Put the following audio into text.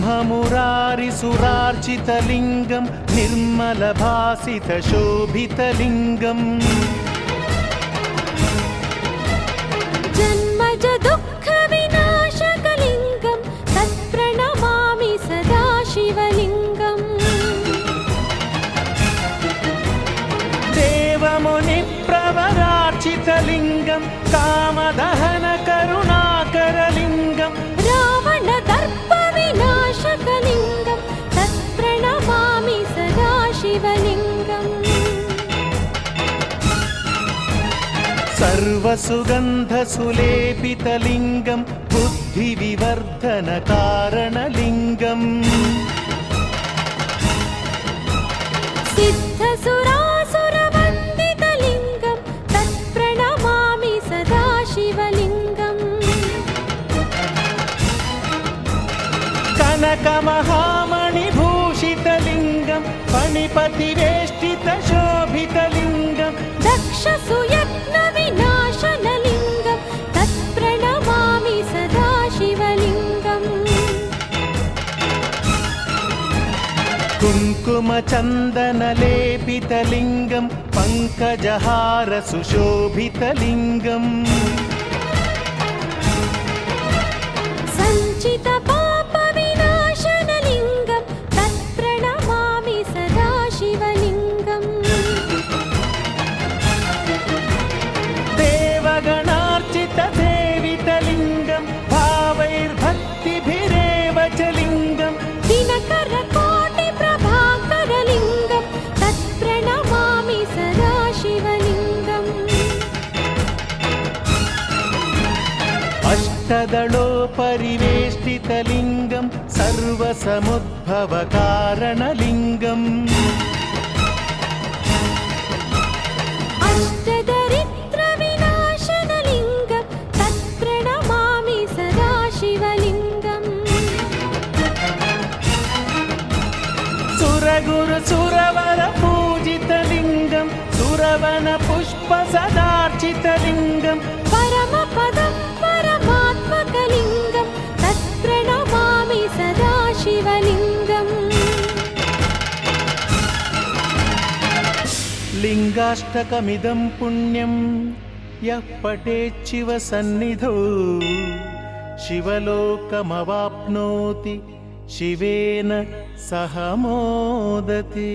ब्रह्ममुरारिसुरार्चितलिङ्गं निर्मलभासितशोभितलिङ्गम् जन्मज दुःखविनाशकलिङ्गं तत्प्रणमामि सदा शिवलिङ्गम् देवमुनिप्रवरार्चितलिङ्गं कामदहनकरुणाकरलिङ्गम् रावणदर्पविनाशकलिङ्गं तत्प्रणमामि सदा शिवलिङ्गम् सर्वसुगन्धसुलेपितलिङ्गं बुद्धिविवर्धनकारणलिङ्गम् सिद्धसुरासुरवन्दितलिङ्गं तत्प्रणमामि सदा शिवलिङ्गम् कनकमहामणिभूषितलिङ्गं फणिपतिवेष्टितशोभितलिङ्गं दक्षसुयत्नविनाशनलिङ्गं तत्प्रणमामि सदा शिवलिङ्गम् कुङ्कुमचन्दनलेपितलिङ्गं पङ्कजहारसुशोभितलिङ्गम् सञ्चितपापविनाशनलिङ्गं तत्प्रणमामि सदा शिवलिङ्गम् देवगणार्चितसेवितलिङ्गं भावैर्भक्तिभिरेव च लिङ्गम् दिनकरकोटिप्रभाकरलिङ्गं तत्प्रणमामि सदा शिवलिङ्गम् अष्टदलोपरिवेष्टितलिङ्गं सर्वसमुद्भवकारणलिङ्गम् अष्टदरिद्रविनाशनलिङ्गं तत्प्रणमामि सदा शिवलिङ्गम् सुरगुरुसुरवरपूजितलिङ्गं सुरवनपुष्पसदार्चितलिङ्गं परमपदं परमात्मकलिङ्गं तत्प्रणमामि सदा शिवलिङ्गम् लिङ्गाष्टकमिदं पुण्यं यः पठेच्छिव सन्निधौ शिवलोकमवाप्नोति शिवेन सह मोदते।